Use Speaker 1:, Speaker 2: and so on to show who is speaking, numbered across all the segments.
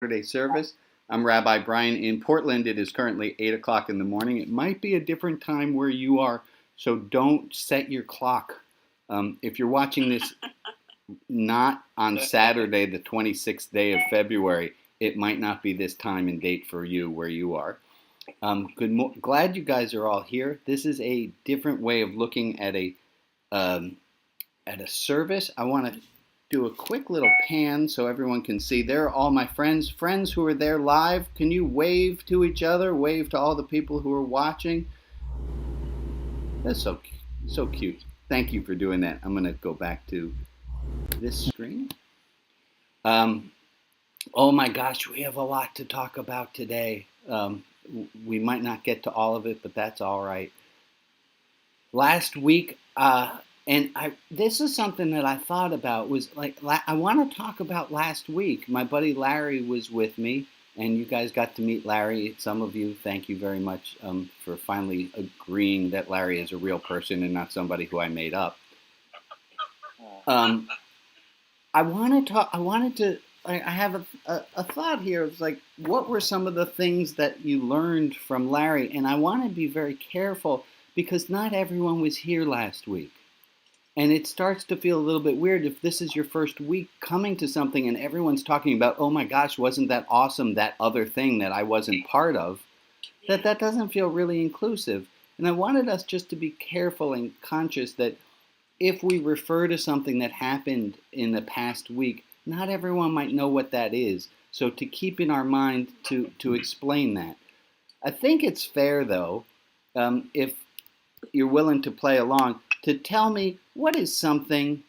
Speaker 1: Saturday service. I'm Rabbi Brian in Portland. It is currently 8 o'clock in the morning. It might be a different time where you are, so don't set your clock. If you're watching this not on Saturday, the 26th day of February, it might not be this time and date for you where you are. Glad you guys are all here. This is a different way of looking at a service. I want to do a quick little pan so everyone can see. There are all my friends who are there live. Can you wave to each other? Wave to all the people who are watching. That's so cute. Thank you for doing that. I'm going to go back to this screen. Oh my gosh, we have a lot to talk about today. We might not get to all of it, but that's all right. Last week, this is something that I thought about, was like, I want to talk about last week. My buddy Larry was with me, and you guys got to meet Larry. Some of you, thank you very much for finally agreeing that Larry is a real person and not somebody who I made up. I have a thought here. It's like, what were some of the things that you learned from Larry? And I want to be very careful because not everyone was here last week. And it starts to feel a little bit weird if this is your first week coming to something and everyone's talking about, oh my gosh, wasn't that awesome, that other thing that I wasn't part of, that doesn't feel really inclusive. And I wanted us just to be careful and conscious that if we refer to something that happened in the past week, not everyone might know what that is. So to keep in our mind to explain that. I think it's fair, though, if you're willing to play along, to tell me what is something,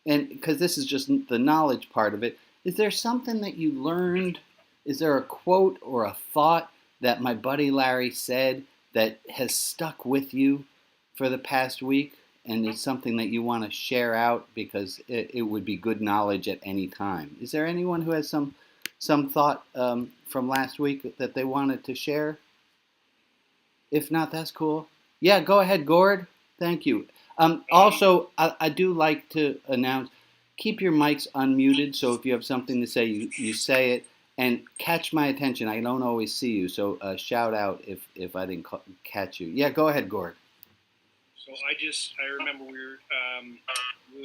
Speaker 1: and because this is just the knowledge part of it, is there something that you learned? Is there a quote or a thought that my buddy Larry said that has stuck with you for the past week? And it's something that you want to share out because it would be good knowledge at any time. Is there anyone who has some thought from last week that they wanted to share? If not, that's cool. Yeah, go ahead, Gord. Thank you. Also, I do like to announce, keep your mics unmuted, so if you have something to say, you say it, and catch my attention. I don't always see you, so shout out if I didn't catch you. Yeah, go ahead, Gord.
Speaker 2: So I remember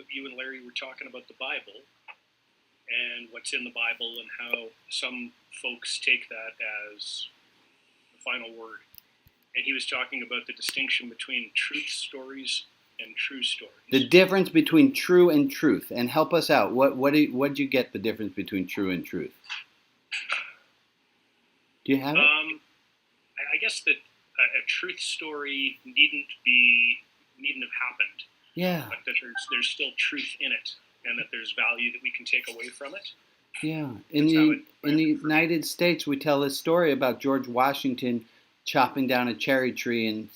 Speaker 2: you and Larry were talking about the Bible and what's in the Bible and how some folks take that as the final word. And he was talking about the distinction between truth stories and true stories.
Speaker 1: The difference between true and truth. And help us out. What did you get the difference between true and truth? Do you have it?
Speaker 2: I guess that a truth story needn't have happened.
Speaker 1: Yeah.
Speaker 2: But that there's still truth in it, and that there's value that we can take away from it.
Speaker 1: Yeah. In the United States, we tell this story about George Washington chopping down a cherry tree, and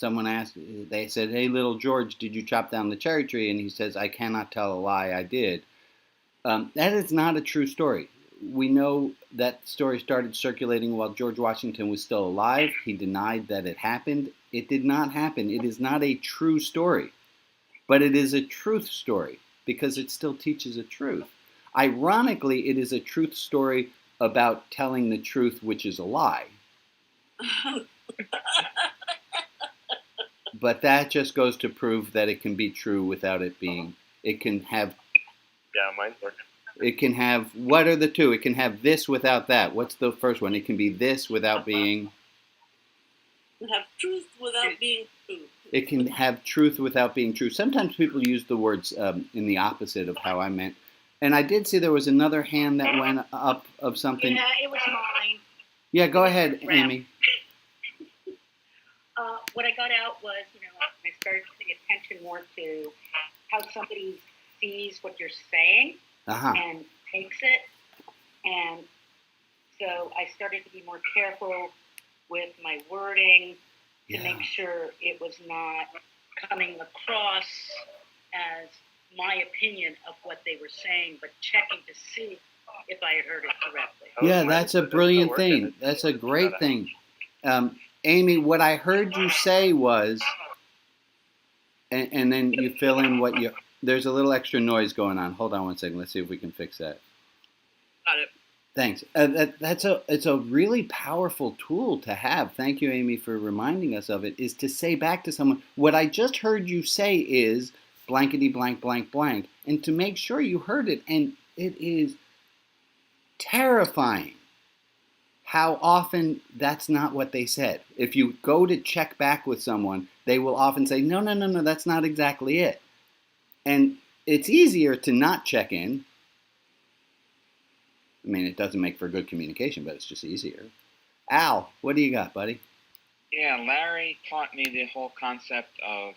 Speaker 1: they said, hey, little George, did you chop down the cherry tree? And he says, I cannot tell a lie, I did. That is not a true story. We know that story started circulating while George Washington was still alive. He denied that it happened. It did not happen. It is not a true story, but it is a truth story because it still teaches a truth. Ironically, it is a truth story about telling the truth, which is a lie. But that just goes to prove that it can be true without it being. It can have.
Speaker 3: Yeah, mine's working.
Speaker 1: It can have. What are the two? It can have this without that. What's the first one? It can be this without being.
Speaker 4: Have truth without being true.
Speaker 1: It can have truth without being true. Sometimes people use the words in the opposite of how I meant. And I did see there was another hand that went up of something.
Speaker 5: Yeah, it was mine.
Speaker 1: Yeah, go ahead, Amy.
Speaker 5: What I got out was, I started to pay attention more to how somebody sees what you're saying and takes it. And so I started to be more careful with my wording to make sure it was not coming across as my opinion of what they were saying, but checking to see if I had heard it correctly.
Speaker 1: Yeah, that's a brilliant thing. That's a great thing. Amy, what I heard you say was, and then you fill in what there's a little extra noise going on. Hold on one second. Let's see if we can fix that.
Speaker 4: Got it.
Speaker 1: Thanks. It's a really powerful tool to have. Thank you, Amy, for reminding us of it. Is to say back to someone, what I just heard you say is blankety blank blank blank, and to make sure you heard it. And it is terrifying how often that's not what they said. If you go to check back with someone, they will often say, no, no, no, no, that's not exactly it. And it's easier to not check in. I mean, it doesn't make for good communication, but it's just easier. Al, what do you got, buddy?
Speaker 3: Yeah, Larry taught me the whole concept of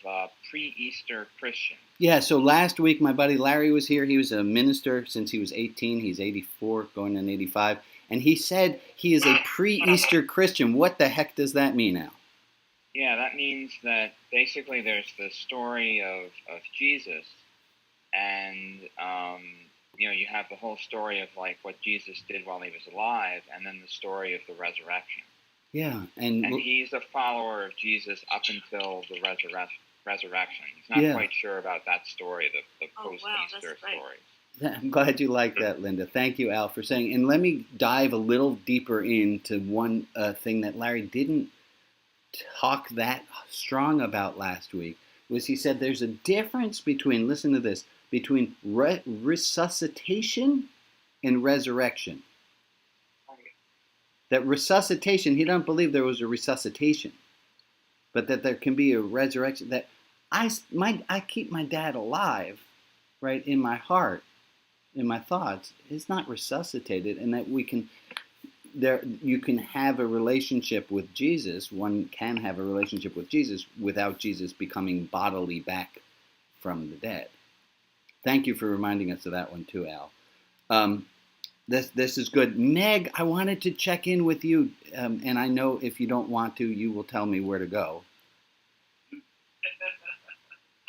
Speaker 3: pre-Easter Christian.
Speaker 1: Yeah, so last week my buddy Larry was here. He was a minister since he was 18. He's 84, going on 85. And he said he is a pre-Easter Christian. What the heck does that mean, Al?
Speaker 3: Yeah, that means that basically there's the story of Jesus, and you have the whole story of like what Jesus did while he was alive, and then the story of the resurrection.
Speaker 1: Yeah,
Speaker 3: and he's a follower of Jesus up until the resurrection. He's not quite sure about that story, the post-Easter story.
Speaker 1: I'm glad you like that, Linda. Thank you, Al, for saying. And let me dive a little deeper into one thing that Larry didn't talk that strong about last week. Was he said there's a difference between, listen to this, between resuscitation and resurrection. That resuscitation, he doesn't believe there was a resuscitation, but that there can be a resurrection. That I keep my dad alive, right, in my heart, in my thoughts. It's not resuscitated, and that you can have a relationship with Jesus. One can have a relationship with Jesus without Jesus becoming bodily back from the dead. Thank you for reminding us of that one too, Al. This is good. Meg, I wanted to check in with you, and I know if you don't want to, you will tell me where to go.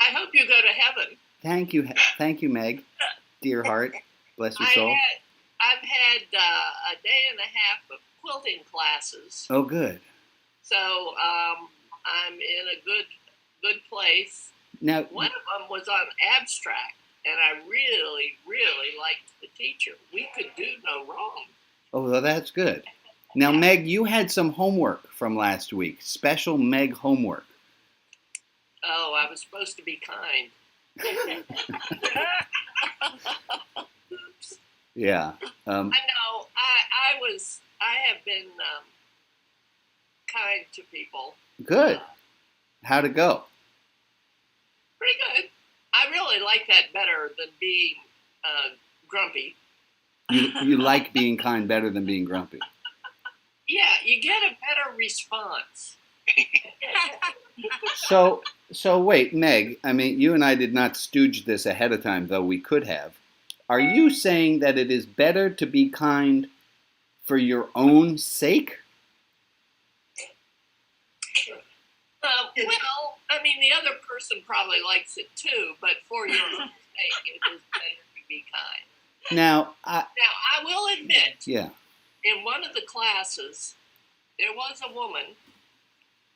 Speaker 4: I hope you go to heaven.
Speaker 1: Thank you, Meg. Dear heart, bless your soul.
Speaker 4: I've had a day and a half of quilting classes.
Speaker 1: Oh, good.
Speaker 4: So I'm in a good place.
Speaker 1: Now,
Speaker 4: one of them was on abstract, and I really, really liked the teacher. We could do no wrong.
Speaker 1: Oh, well, that's good. Now, Meg, you had some homework from last week. Special Meg homework.
Speaker 4: Oh, I was supposed to be kind. Oops.
Speaker 1: Yeah.
Speaker 4: I know. I have been kind to people.
Speaker 1: Good. How'd it go?
Speaker 4: Pretty good. I really like that better than being grumpy.
Speaker 1: You like being kind better than being grumpy.
Speaker 4: Yeah, you get a better response.
Speaker 1: So wait, Meg, I mean, you and I did not stooge this ahead of time, though we could have. Are you saying that it is better to be kind for your own sake?
Speaker 4: Well, I mean, the other person probably likes it too, but for your own sake, it is better to be kind.
Speaker 1: Now,
Speaker 4: I will admit,
Speaker 1: yeah,
Speaker 4: in one of the classes, there was a woman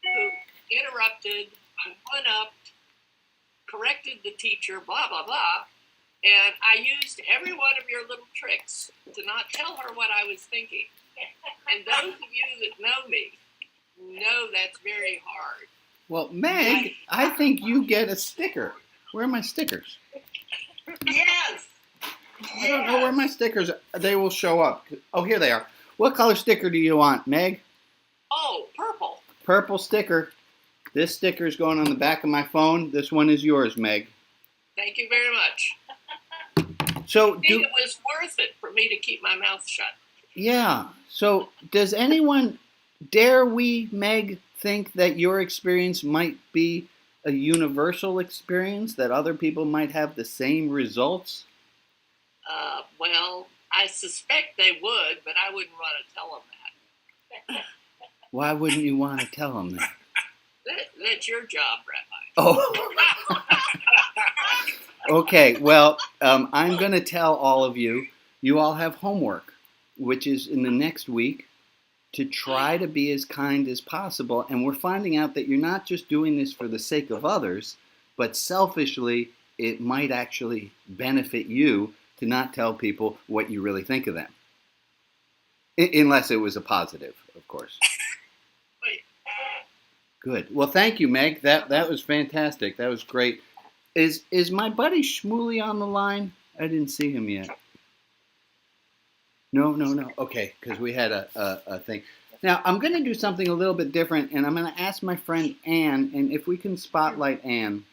Speaker 4: who interrupted, went up, corrected the teacher, blah, blah, blah, and I used every one of your little tricks to not tell her what I was thinking. And those of you that know me know that's very hard.
Speaker 1: Well, Meg, I think you get a sticker. Where are my stickers?
Speaker 4: Yes.
Speaker 1: I don't know where my stickers are. They will show up. Oh, here they are. What color sticker do you want, Meg?
Speaker 4: Oh, purple.
Speaker 1: Purple sticker. This sticker is going on the back of my phone. This one is yours, Meg.
Speaker 4: Thank you very much.
Speaker 1: So
Speaker 4: it was worth it for me to keep my mouth shut.
Speaker 1: Yeah. So does anyone, dare we, Meg, think that your experience might be a universal experience, that other people might have the same results?
Speaker 4: Well, I suspect they would, but I wouldn't want to tell them that.
Speaker 1: Why wouldn't you want to tell them that?
Speaker 4: That's your job, Rabbi.
Speaker 1: Oh. Okay, well, I'm going to tell all of you, you all have homework, which is in the next week, to try to be as kind as possible. And we're finding out that you're not just doing this for the sake of others, but selfishly, it might actually benefit you to not tell people what you really think of them. Unless it was a positive, of course. Good. Well, thank you, Meg. That was fantastic. That was great. Is my buddy Shmuley on the line? I didn't see him yet. No. Okay, because we had a thing. Now, I'm going to do something a little bit different, and I'm going to ask my friend Anne, and if we can spotlight Anne,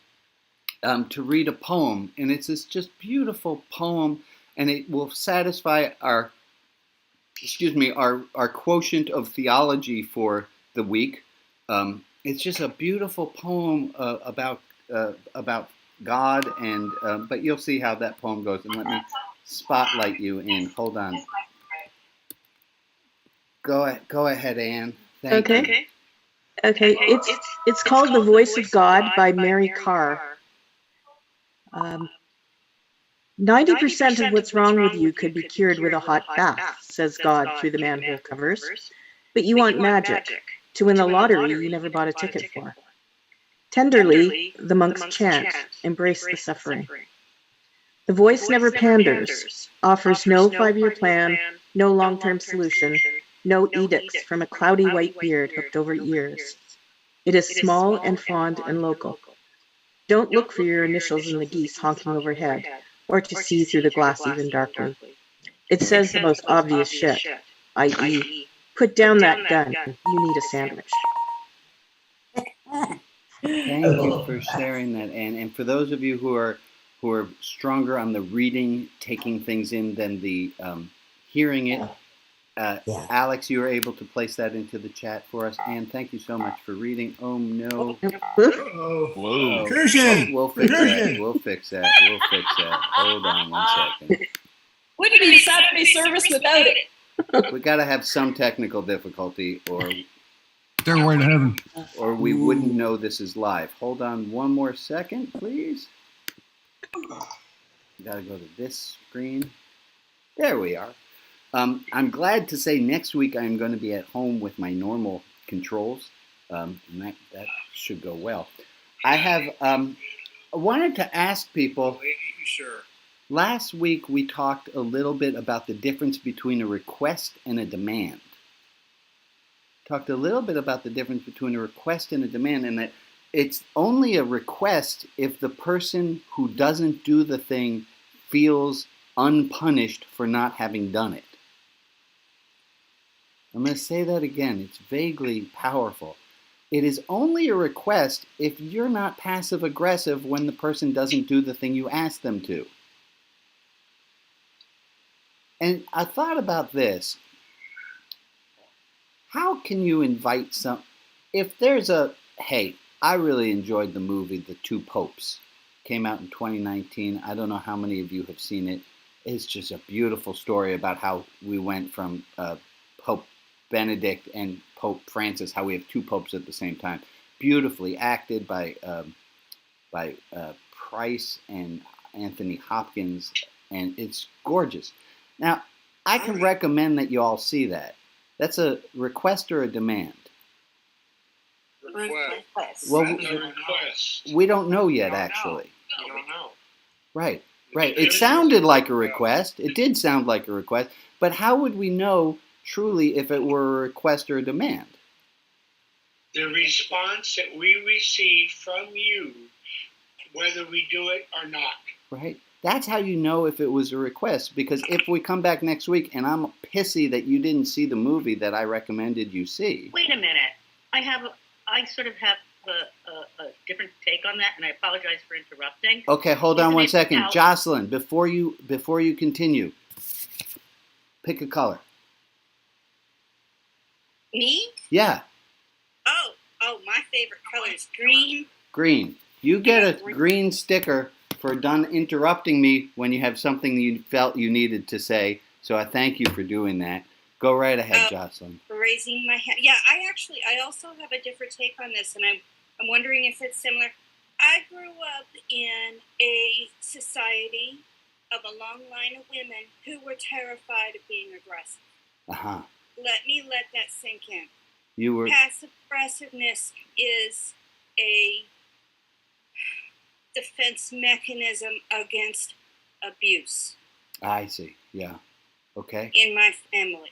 Speaker 1: to read a poem. And it's this just beautiful poem, and it will satisfy our quotient of theology for the week. It's just a beautiful poem about God, and but you'll see how that poem goes. And let me spotlight you in. Hold on. Go ahead, Anne. Thank you.
Speaker 6: Okay. It's called The Voice of God by Mary Carr. 90% of what's wrong with you could be cured with a hot bath, says God through the manhole covers. But you want magic. To win the lottery you never bought a ticket for. Tenderly, the monks chant, embrace the suffering. The voice never panders, offers no 5-year plan, no long-term solution, no edicts from a cloudy white beard hooked over ears. It is small and fond and local. Don't look for your initials in the geese honking overhead, or to see through the glass even darkly. It says the most obvious shit, i.e., put down that gun, you need a sandwich.
Speaker 1: Thank you for sharing that, Anne. And for those of you who are stronger on the reading, taking things in than the hearing it, Alex, you were able to place that into the chat for us. Anne, thank you so much for reading. Oh no!
Speaker 7: Whoa!
Speaker 1: We'll fix that. Hold on 1 second.
Speaker 8: Wouldn't be Saturday service without it.
Speaker 1: We got to have some technical difficulty, or
Speaker 7: Stairway to heaven.
Speaker 1: Or we wouldn't know this is live. Hold on 1 more second, please. Got to go to this screen. There we are. I'm glad to say next week I'm going to be at home with my normal controls, and that should go well. I wanted to ask people.
Speaker 2: Sure.
Speaker 1: Last week we talked a little bit about the difference between a request and a demand. Talked a little bit about the difference between a request and a demand, and that it's only a request if the person who doesn't do the thing feels unpunished for not having done it. I'm going to say that again. It's vaguely powerful. It is only a request if you're not passive-aggressive when the person doesn't do the thing you ask them to. And I thought about this. How can you invite if there's hey, I really enjoyed the movie The Two Popes. Came out in 2019. I don't know how many of you have seen it. It's just a beautiful story about how we went from Pope Benedict and Pope Francis, how we have two popes at the same time. Beautifully acted by Price and Anthony Hopkins, and it's gorgeous. Now, I can recommend that you all see that. That's a request or a demand?
Speaker 4: Request.
Speaker 1: Well,
Speaker 2: Request.
Speaker 1: we don't know yet, actually.
Speaker 2: I don't know.
Speaker 1: Right. It sounded like a request. It did sound like a request. But how would we know truly if it were a request or a demand?
Speaker 9: The response that we receive from you, whether we do it or not.
Speaker 1: Right. That's how you know if it was a request. Because if we come back next week and I'm pissy that you didn't see the movie that I recommended you see.
Speaker 5: Wait a minute. I sort of have a different take on that, and I apologize for interrupting.
Speaker 1: Okay, hold on 1 second. Jocelyn, before you continue, pick a color.
Speaker 4: Me?
Speaker 1: Yeah.
Speaker 4: Oh, my favorite color is green.
Speaker 1: Green. You get a green sticker for done interrupting me when you have something you felt you needed to say. So I thank you for doing that. Go right ahead, Jocelyn.
Speaker 4: For raising my hand. Yeah, I also have a different take on this, and I'm wondering if it's similar. I grew up in a society of a long line of women who were terrified of being aggressive.
Speaker 1: Uh-huh.
Speaker 4: Let that sink in.
Speaker 1: You were...
Speaker 4: Passive aggressiveness is a defense mechanism against abuse.
Speaker 1: I see. Yeah. Okay.
Speaker 4: In my family.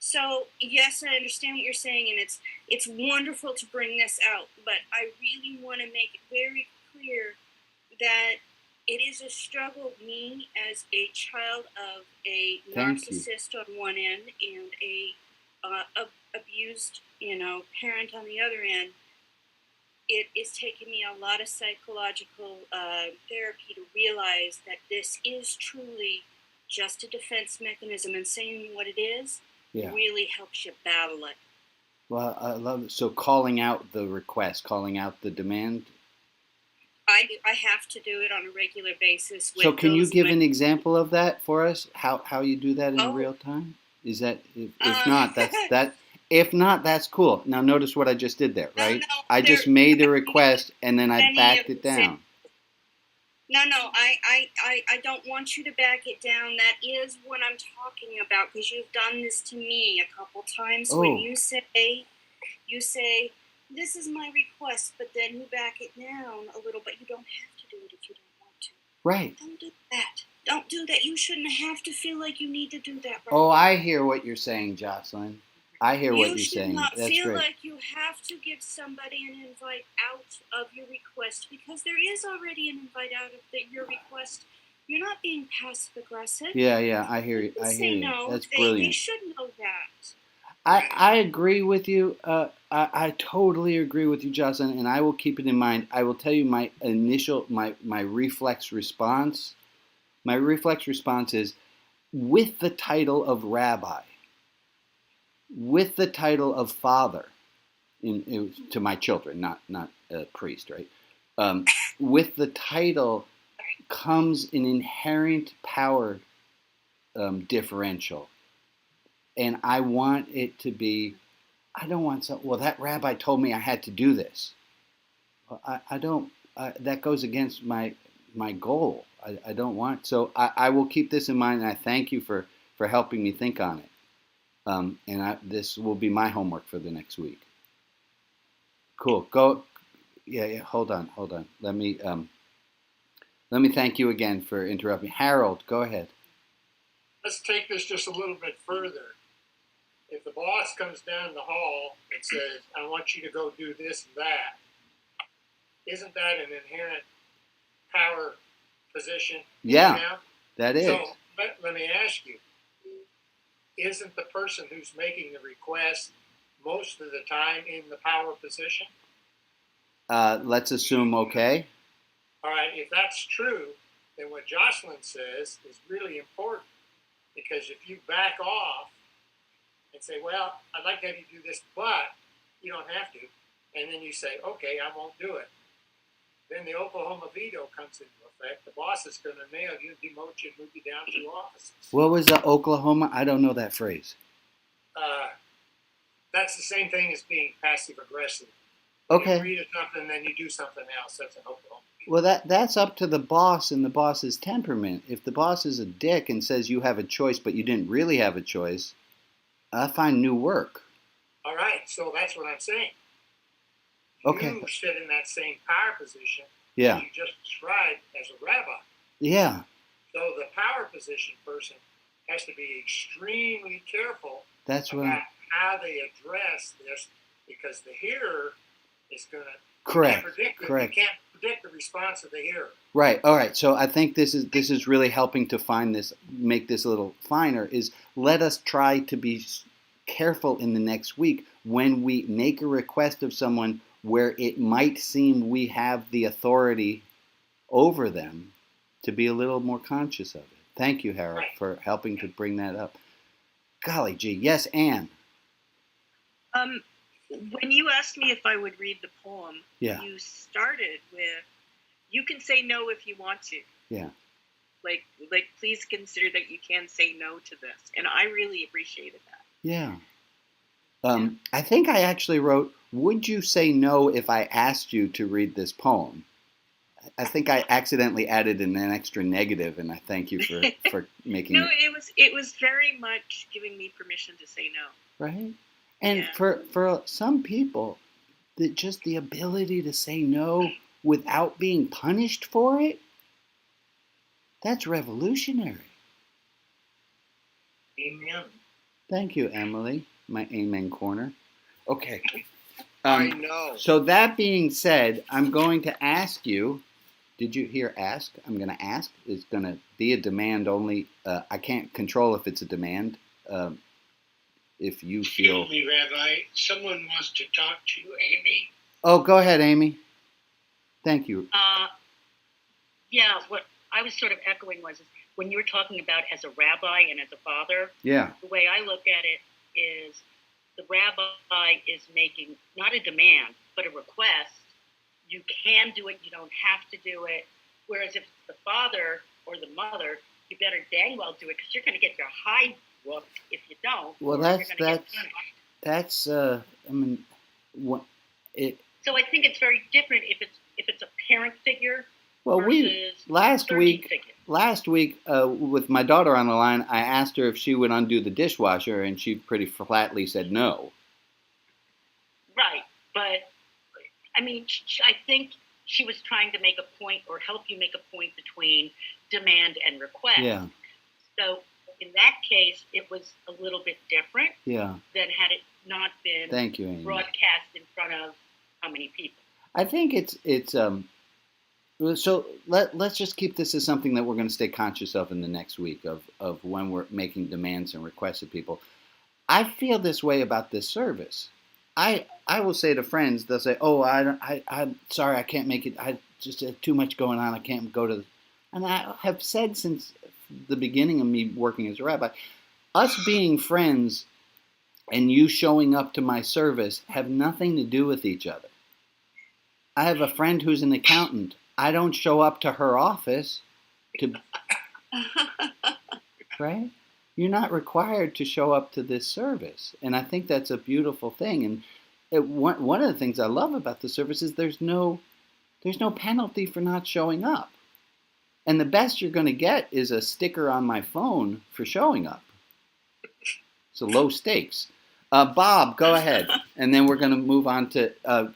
Speaker 10: So yes, I understand what you're saying, and it's wonderful to bring this out, but I really want to make it very clear that it is a struggle. Me as a child of a narcissist on one end and a abused, parent on the other end, it is taking me a lot of psychological therapy to realize that this is truly just a defense mechanism, and saying what it is really helps you battle it.
Speaker 1: Well, I love it. So calling out the request, calling out the demand.
Speaker 10: I have to do it on a regular basis.
Speaker 1: So can you give an example of that for us? How you do that in real time? Is that if not, that's that. If not, that's cool. Now notice what I just did there, right?
Speaker 10: No,
Speaker 1: I just made the request and then I backed it down.
Speaker 10: No, I don't want you to back it down. That is what I'm talking about, because you've done this to me a couple times. When you say, this is my request, but then you back it down a little, but you don't have to do it if you don't want to.
Speaker 1: Right.
Speaker 10: Don't do that. Don't do that. You shouldn't have to feel like you need to do that. Right?
Speaker 1: Oh, I hear what you're saying, Jocelyn. I hear what you're saying.
Speaker 10: You should not feel
Speaker 1: great.
Speaker 10: like you have to give somebody an invite out of your request, because there is already an invite out of your request. You're not being passive aggressive.
Speaker 1: Yeah, I hear you. I hear you.
Speaker 10: No.
Speaker 1: That's brilliant.
Speaker 10: They should know that.
Speaker 1: I agree with you. I totally agree with you, Jocelyn, and I will keep it in mind. I will tell you my initial, my reflex response. My reflex response is, with the title of Rabbi, with the title of father, to my children, not a priest, right? With the title comes an inherent power differential. And I want it to be, I don't want well, that rabbi told me I had to do this. I don't, that goes against my goal. I don't want, so I will keep this in mind, and I thank you for helping me think on it. And this will be my homework for the next week. Cool. Go. Yeah. Hold on. Let me thank you again for interrupting. Harold, go ahead.
Speaker 11: Let's take this just a little bit further. If the boss comes down the hall and says, I want you to go do this and that, isn't that an inherent power position?
Speaker 1: Yeah,
Speaker 11: now?
Speaker 1: That is.
Speaker 11: So let me ask you, isn't the person who's making the request most of the time in the power position?
Speaker 1: Let's assume okay.
Speaker 11: All right, if that's true, then what Jocelyn says is really important, because if you back off and say, well, I'd like to have you do this, but you don't have to, and then you say, okay, I won't do it, then the Oklahoma veto comes into effect. The boss is going to nail you, demote you, and move you down 2 offices.
Speaker 1: What was the Oklahoma? I don't know that phrase.
Speaker 11: That's the same thing as being passive aggressive.
Speaker 1: Okay.
Speaker 11: You read something, then you do something else. That's an Oklahoma veto.
Speaker 1: Well, that's up to the boss and the boss's temperament. If the boss is a dick and says you have a choice, but you didn't really have a choice, I find new work.
Speaker 11: All right, so that's what I'm saying.
Speaker 1: Okay.
Speaker 11: You sit in that same power position
Speaker 1: that
Speaker 11: you just described as a rabbi.
Speaker 1: Yeah.
Speaker 11: So the power position person has to be extremely careful
Speaker 1: That's
Speaker 11: about
Speaker 1: what
Speaker 11: how they address this, because the hearer is going to
Speaker 1: Correct.
Speaker 11: You can't predict the response of the hearer.
Speaker 1: Right. All right. So I think this is really helping to find this, make this a little finer. Is let us try to be careful in the next week when we make a request of someone where it might seem we have the authority over them, to be a little more conscious of it. Thank you, Harold, for helping to bring that up. Golly gee. Yes, Anne.
Speaker 8: When you asked me if I would read the poem, you started with, you can say no if you want to.
Speaker 1: Yeah.
Speaker 8: Like, please consider that you can say no to this. And I really appreciated that.
Speaker 1: Yeah. I think I actually wrote, would you say no if I asked you to read this poem? I think I accidentally added an extra negative, and I thank you for making
Speaker 8: No, it was very much giving me permission to say no.
Speaker 1: Right? And for some people, just the ability to say no without being punished for it, that's revolutionary.
Speaker 11: Amen.
Speaker 1: Thank you, Emily, my amen corner. Okay.
Speaker 12: I know.
Speaker 1: So that being said, I'm going to ask you, did you hear ask? I'm going to ask. It's going to be a demand only. I can't control if it's a demand. If you feel...
Speaker 9: Excuse me, Rabbi. Someone wants to talk to you, Amy.
Speaker 1: Oh, go ahead, Amy. Thank you.
Speaker 5: Yeah, what I was sort of echoing was when you were talking about as a rabbi and as a father,
Speaker 1: Yeah.
Speaker 5: the way I look at it is the rabbi is making not a demand, but a request. You can do it, you don't have to do it. Whereas if it's the father or the mother, you better dang well do it because you're going to get your hide whooped if you don't.
Speaker 1: Well, that's I mean, what it.
Speaker 5: So I think it's very different if it's a parent figure.
Speaker 1: Well, last week with my daughter on the line, I asked her if she would undo the dishwasher, and she pretty flatly said no.
Speaker 5: Right, but I mean, I think she was trying to make a point or help you make a point between demand and request.
Speaker 1: Yeah.
Speaker 5: So in that case, it was a little bit different.
Speaker 1: Yeah.
Speaker 5: Than had it not been
Speaker 1: Thank you, Amy.
Speaker 5: Broadcast in front of how many people?
Speaker 1: I think it's so let's just keep this as something that we're going to stay conscious of in the next week of when we're making demands and requests of people. I feel this way about this service. I will say to friends, they'll say, "Oh, I'm sorry, I can't make it. I just have too much going on. I can't go to." And I have said since the beginning of me working as a rabbi, us being friends and you showing up to my service have nothing to do with each other. I have a friend who's an accountant. I don't show up to her office to, right? You're not required to show up to this service. And I think that's a beautiful thing. And one of the things I love about the service is there's no penalty for not showing up. And the best you're going to get is a sticker on my phone for showing up. So low stakes. Bob, go ahead. And then we're going to move on to,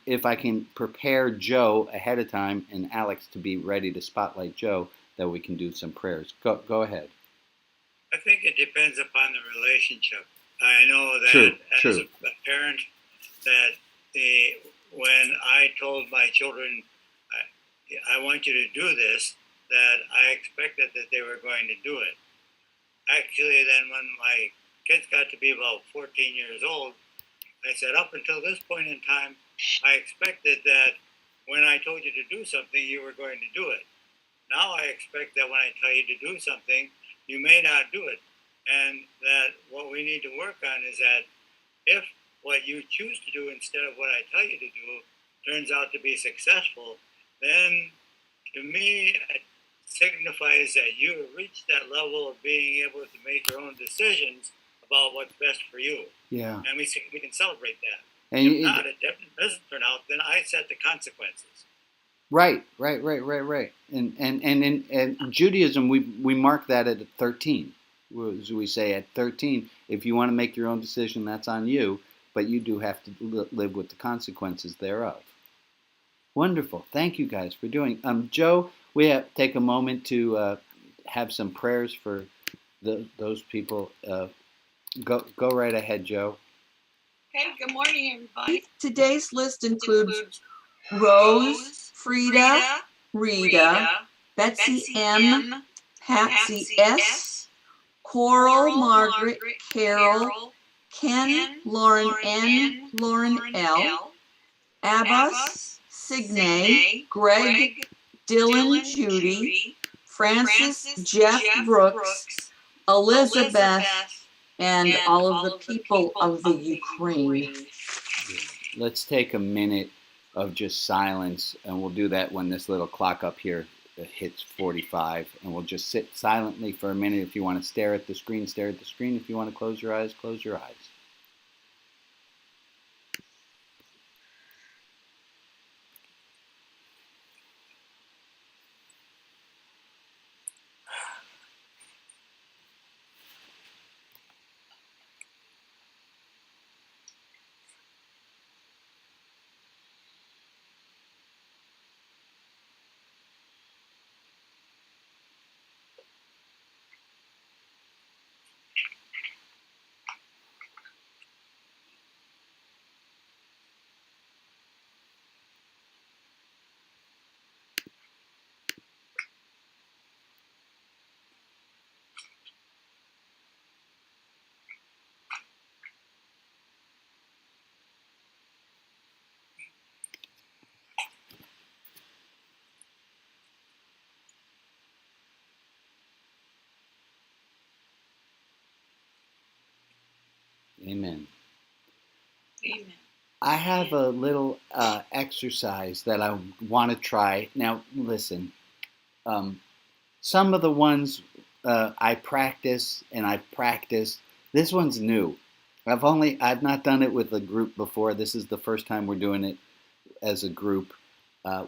Speaker 1: if I can prepare Joe ahead of time and Alex to be ready to spotlight Joe, that we can do some prayers. Go ahead.
Speaker 13: I think it depends upon the relationship. I know that as a parent, that when I told my children, I want you to do this, that I expected that they were going to do it. Actually, then when my kids got to be about 14 years old, I said, up until this point in time, I expected that when I told you to do something, you were going to do it. Now I expect that when I tell you to do something, you may not do it. And that what we need to work on is that if what you choose to do instead of what I tell you to do turns out to be successful, then to me, it signifies that you have reached that level of being able to make your own decisions about what's best for you.
Speaker 1: Yeah.
Speaker 13: And we can celebrate that.
Speaker 1: And
Speaker 13: if not, it doesn't turn out, then I set the consequences.
Speaker 1: Right. And in Judaism, we mark that at 13. As we say at 13, if you want to make your own decision, that's on you, but you do have to live with the consequences thereof. Wonderful. Thank you guys for doing. Joe, we have to take a moment to have some prayers for those people. Go right ahead, Joe.
Speaker 4: Okay, good morning, everybody.
Speaker 14: Today's list includes Rose, Frida, Rita, Betsy M, Patsy S, Coral, Margaret, Carol, Ken, Lauren N, Lauren L, Abbas, Signe, Greg, Dylan, Judy, Francis, Jeff Brooks, Elizabeth, and all of the people of the Ukraine.
Speaker 1: Let's take a minute of just silence, and we'll do that when this little clock up here hits 45, and we'll just sit silently for a minute. If you want to stare at the screen, stare at the screen. If you want to close your eyes, close your eyes. Amen.
Speaker 8: Amen.
Speaker 1: I have a little exercise that I want to try. Now, listen. Some of the ones I practice and I've practiced. This one's new. I've not done it with a group before. This is the first time we're doing it as a group.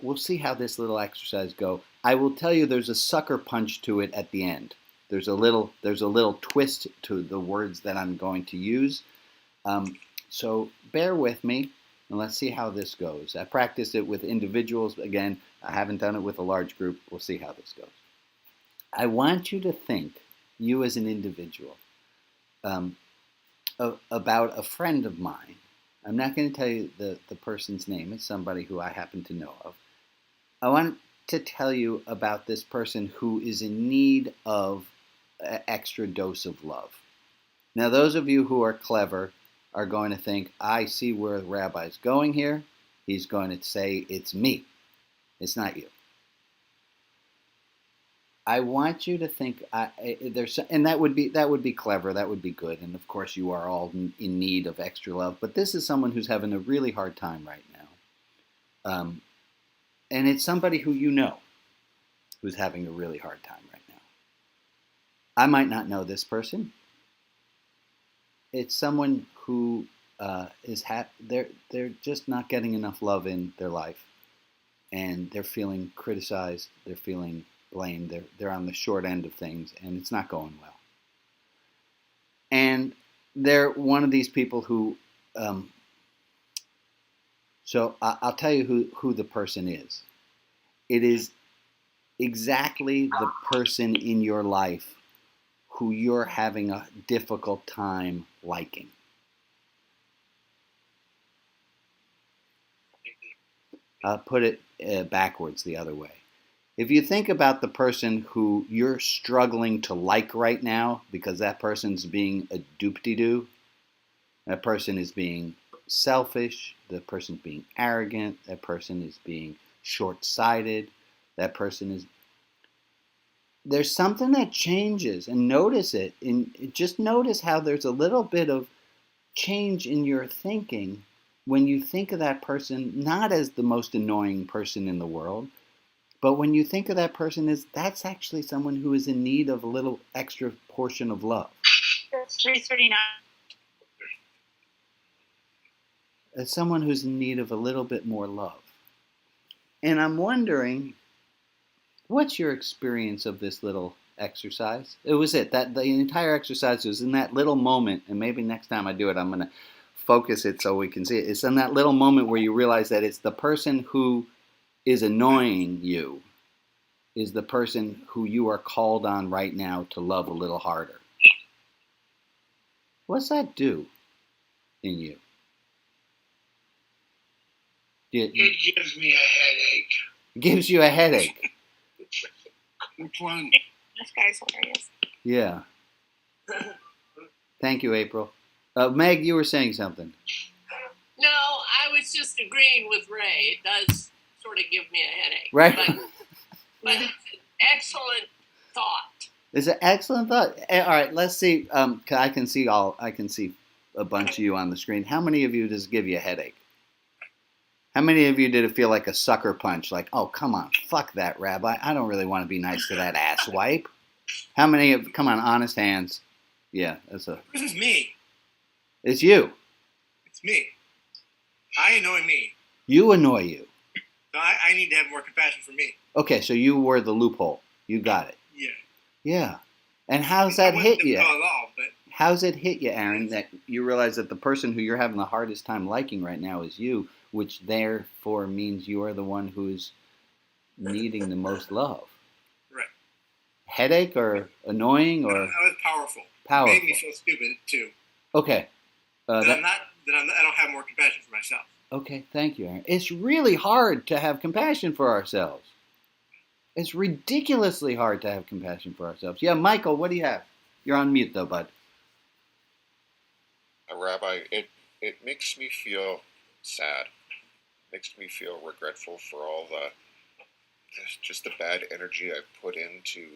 Speaker 1: We'll see how this little exercise go. I will tell you there's a sucker punch to it at the end. There's a little twist to the words that I'm going to use. So bear with me and let's see how this goes. I practiced it with individuals. Again, I haven't done it with a large group. We'll see how this goes. I want you to think, you as an individual, about a friend of mine. I'm not going to tell you the person's name. It's somebody who I happen to know of. I want to tell you about this person who is in need of an extra dose of love. Now, those of you who are clever are going to think, I see where the rabbi's going here. He's going to say, it's me. It's not you. I want you to think, and that would be clever. That would be good. And of course, you are all in need of extra love. But this is someone who's having a really hard time right now, and it's somebody who you know, who's having a really hard time right now. I might not know this person. It's someone who they're just not getting enough love in their life, and they're feeling criticized. They're feeling blamed. They're on the short end of things, and it's not going well. And they're one of these people who. So I'll tell you who the person is. It is exactly the person in your life who you're having a difficult time liking. I'll put it backwards the other way. If you think about the person who you're struggling to like right now because that person's being a doop-de-doo, that person is being selfish, that person's being arrogant, that person is being short-sighted, that person is... There's something that changes, and notice it. Just notice how there's a little bit of change in your thinking when you think of that person not as the most annoying person in the world, but when you think of that person as that's actually someone who is in need of a little extra portion of love.
Speaker 8: That's 339.
Speaker 1: As someone who's in need of a little bit more love. And I'm wondering, what's your experience of this little exercise? It was that the entire exercise was in that little moment, and maybe next time I do it, I'm going to focus it so we can see it. It's in that little moment where you realize that it's the person who is annoying you, is the person who you are called on right now to love a little harder. What's that do in you?
Speaker 9: It gives me a headache.
Speaker 1: It gives you a headache.
Speaker 7: Which one?
Speaker 8: This guy's hilarious.
Speaker 1: Yeah. Thank you, April. Meg, you were saying something.
Speaker 4: No, I was just agreeing with Ray. It does sort of give me a headache.
Speaker 1: Right.
Speaker 4: But it's an excellent thought.
Speaker 1: It's an excellent thought. All right, let's see. I can see a bunch of you on the screen. How many of you does it give you a headache? How many of you did it feel like a sucker punch? Like, oh, come on, fuck that, Rabbi. I don't really want to be nice to that asswipe. How many of, come on, honest hands. Yeah,
Speaker 15: This is me.
Speaker 1: It's you.
Speaker 15: It's me. I annoy me.
Speaker 1: You annoy you.
Speaker 15: So I need to have more compassion for me.
Speaker 1: Okay, so you were the loophole. You got it.
Speaker 15: Yeah.
Speaker 1: Yeah. And how's that hit you?
Speaker 15: At all, but
Speaker 1: How's it hit you, Aaron, that you realize that the person who you're having the hardest time liking right now is you, which therefore means you are the one who's needing the most love?
Speaker 15: Right.
Speaker 1: Headache or annoying or?
Speaker 15: That was powerful.
Speaker 1: Powerful.
Speaker 15: It made me feel stupid too.
Speaker 1: Okay.
Speaker 15: I don't have more compassion for myself.
Speaker 1: Okay, thank you, Aaron. It's really hard to have compassion for ourselves. It's ridiculously hard to have compassion for ourselves. Yeah, Michael, what do you have? You're on mute, though, bud.
Speaker 16: Rabbi, it makes me feel sad. It makes me feel regretful for all just the bad energy I've put into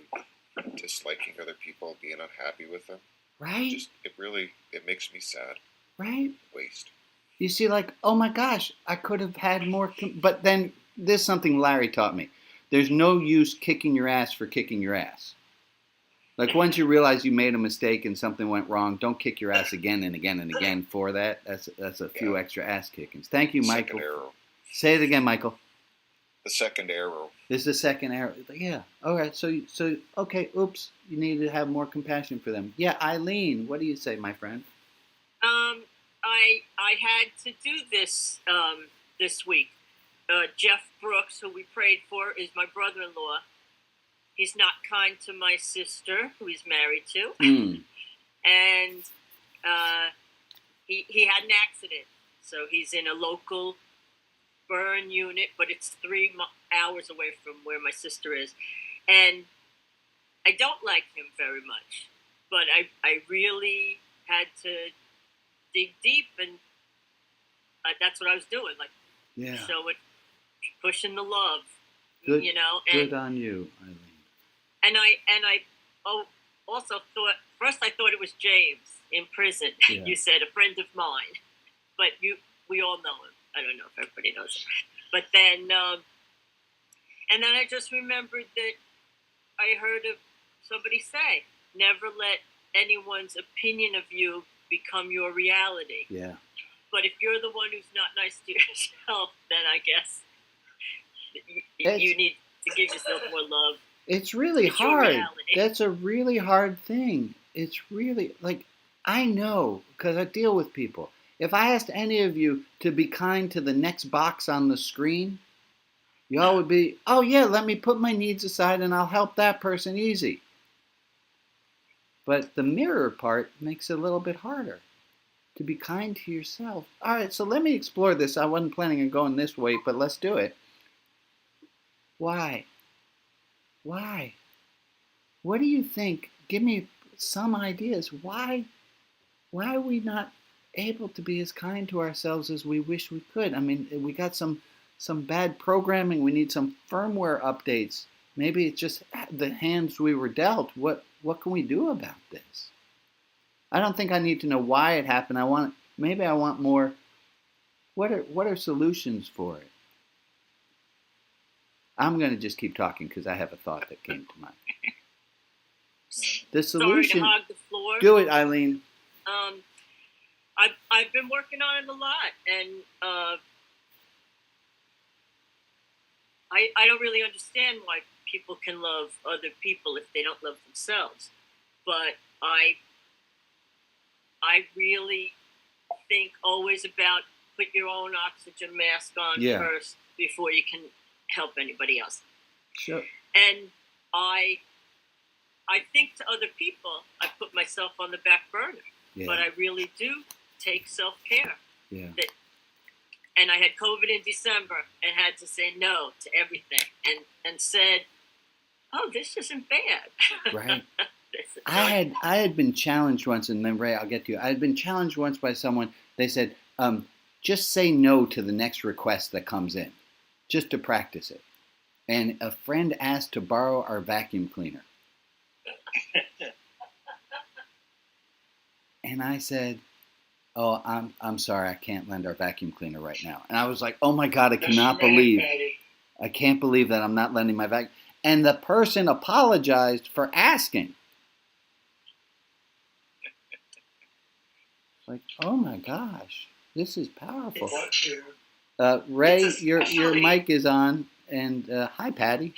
Speaker 16: disliking other people, being unhappy with them.
Speaker 1: Right?
Speaker 16: It makes me sad.
Speaker 1: Right?
Speaker 16: Waste.
Speaker 1: You see, like, oh my gosh, I could have had more. But then there's something Larry taught me. There's no use kicking your ass for kicking your ass. Like, once you realize you made a mistake and something went wrong, don't kick your ass again and again and again for that. That's a few extra ass kickings. Thank you, Michael.
Speaker 16: Second arrow.
Speaker 1: Say it again, Michael.
Speaker 16: The second arrow.
Speaker 1: This is the second arrow. Yeah. All right. So okay. Oops. You need to have more compassion for them. Yeah, Eileen. What do you say, my friend?
Speaker 17: I had to do this this week. Jeff Brooks, who we prayed for, is my brother-in-law. He's not kind to my sister, who he's married to, and he had an accident. So he's in a local burn unit, but it's 3 hours away from where my sister is, and I don't like him very much. But I really had to dig deep, and that's what I was doing. Like, so it pushing the love,
Speaker 1: good,
Speaker 17: you know. And,
Speaker 1: good on you, Eileen.
Speaker 17: And I also thought first I thought it was James in prison.
Speaker 1: Yeah.
Speaker 17: You said a friend of mine, but we all know him. I don't know if everybody knows him, but then and then I just remembered that I heard of somebody say, "Never let anyone's opinion of you become your reality."
Speaker 1: Yeah.
Speaker 17: But if you're the one who's not nice to yourself, then I guess you need to give yourself more love.
Speaker 1: It's really hard. That's a really hard thing. It's really, like, I know, because I deal with people. If I asked any of you to be kind to the next box on the screen, y'all would be, oh yeah, let me put my needs aside and I'll help that person easy. But the mirror part makes it a little bit harder. To be kind to yourself. All right, so let me explore this. I wasn't planning on going this way, but let's do it. Why? Why? What do you think? Give me some ideas. Why are we not able to be as kind to ourselves as we wish we could? I mean, we got some bad programming. We need some firmware updates. Maybe it's just the hands we were dealt. What can we do about this? I don't think I need to know why it happened. I want more. What are solutions for it? I'm going to just keep talking because I have a thought that came to mind. The solution.
Speaker 17: Sorry to hog the floor.
Speaker 1: Do it, Eileen.
Speaker 17: I've been working on it a lot, and I don't really understand why people can love other people if they don't love themselves. But I really think always about put your own oxygen mask on first before you can help anybody else.
Speaker 1: Sure.
Speaker 17: And I think to other people, I put myself on the back burner. Yeah. But I really do take self-care.
Speaker 1: Yeah.
Speaker 17: And I had COVID in December and had to say no to everything and said, oh, this isn't bad.
Speaker 1: Right. I had been challenged once, and then Ray, I'll get to you. I had been challenged once by someone. They said, just say no to the next request that comes in, just to practice it. And a friend asked to borrow our vacuum cleaner. And I said, oh, I'm sorry, I can't lend our vacuum cleaner right now. And I was like, oh my God, I can't believe that I'm not lending my vacuum. And the person apologized for asking. Like, oh my gosh, this is powerful. Ray, your mic is on, and hi, Patty.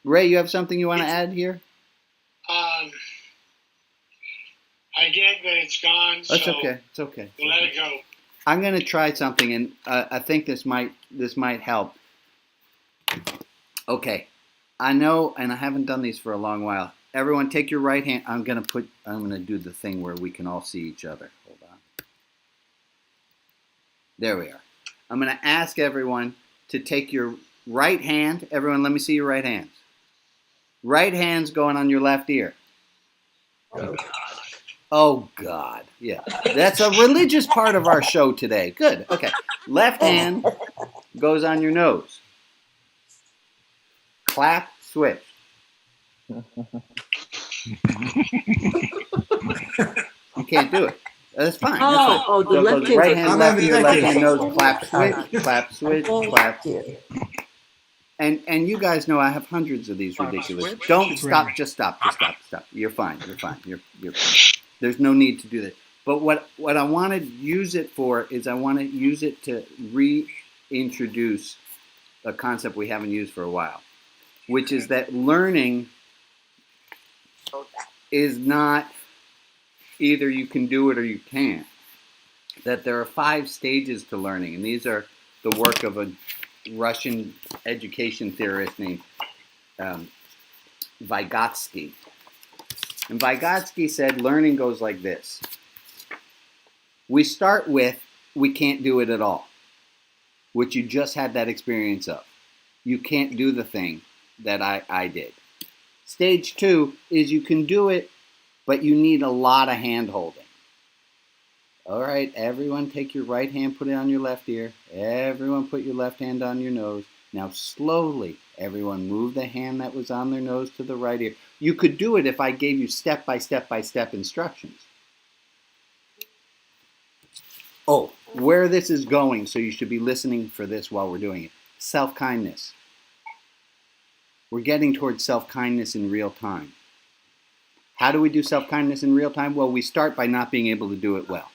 Speaker 1: Ray, you have something you want to add here?
Speaker 9: I did, but it's gone.
Speaker 1: That's okay. It's okay.
Speaker 9: We'll let it go.
Speaker 1: I'm going to try something, and I think this might help. Okay, I know, and I haven't done these for a long while. Everyone, take your right hand. I'm going to do the thing where we can all see each other. Hold on. There we are. I'm going to ask everyone to take your right hand. Everyone, let me see your right hands. Right hand's going on your left ear. Oh, God. Yeah. That's a religious part of our show today. Good. Okay. Left hand goes on your nose. Clap, switch. You can't do it. That's fine.
Speaker 14: Oh, the left hand.
Speaker 1: Right hand, left ear, left hand, nose, clap, switch, clap, switch, clap. And you guys know I have hundreds of these ridiculous. Don't stop. Just stop. You're fine. You're fine. There's no need to do that. But what I want to use it for is I want to use it to reintroduce a concept we haven't used for a while, which is that learning is not either you can do it or you can't. That there are 5 stages to learning, and these are the work of a Russian education theorist named Vygotsky. And Vygotsky said learning goes like this. We start with, we can't do it at all, which you just had that experience of. You can't do the thing that I did. Stage 2 is you can do it, but you need a lot of hand-holding. All right, everyone take your right hand, put it on your left ear. Everyone put your left hand on your nose. Now slowly, everyone move the hand that was on their nose to the right ear. You could do it if I gave you step-by-step instructions. Oh, where this is going, so you should be listening for this while we're doing it. Self-kindness. We're getting towards self-kindness in real time. How do we do self-kindness in real time? Well, we start by not being able to do it well.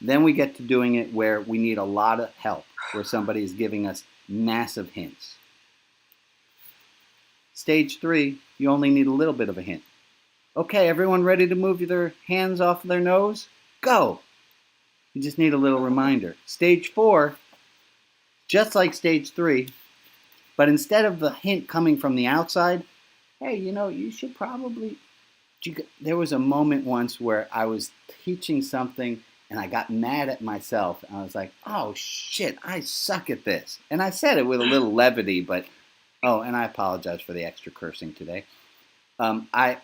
Speaker 1: Then we get to doing it where we need a lot of help, where somebody is giving us massive hints. Stage 3, you only need a little bit of a hint. Okay, everyone ready to move their hands off their nose? Go! You just need a little reminder. Stage 4, just like stage 3, but instead of the hint coming from the outside, hey, you should probably... There was a moment once where I was teaching something and I got mad at myself. I was like, oh, shit, I suck at this. And I said it with a little levity, but... Oh, and I apologize for the extra cursing today. I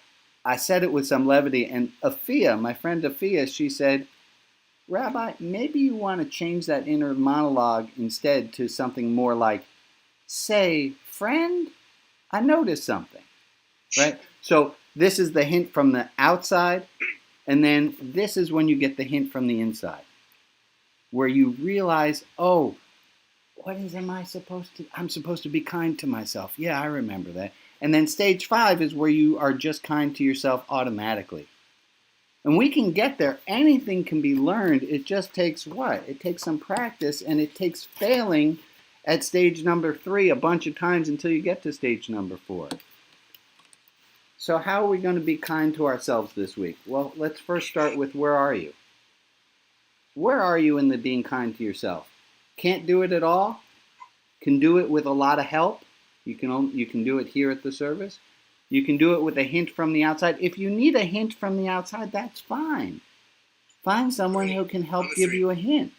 Speaker 1: said it with some levity, and Afia, my friend Afia, she said, Rabbi, maybe you want to change that inner monologue instead to something more like, say, friend, I noticed something. Right? So this is the hint from the outside, and then this is when you get the hint from the inside, where you realize, oh, I'm supposed to be kind to myself. Yeah, I remember that. And then stage 5 is where you are just kind to yourself automatically. And we can get there. Anything can be learned. It just takes what? It takes some practice, and it takes failing at stage number 3 a bunch of times until you get to stage number 4. So how are we going to be kind to ourselves this week? Well, let's first start with where are you? Where are you in the being kind to yourself? Can't do it at all? Can do it with a lot of help? You can do it here at the service. You can do it with a hint from the outside. If you need a hint from the outside, that's fine. Find someone who can help give you a hint.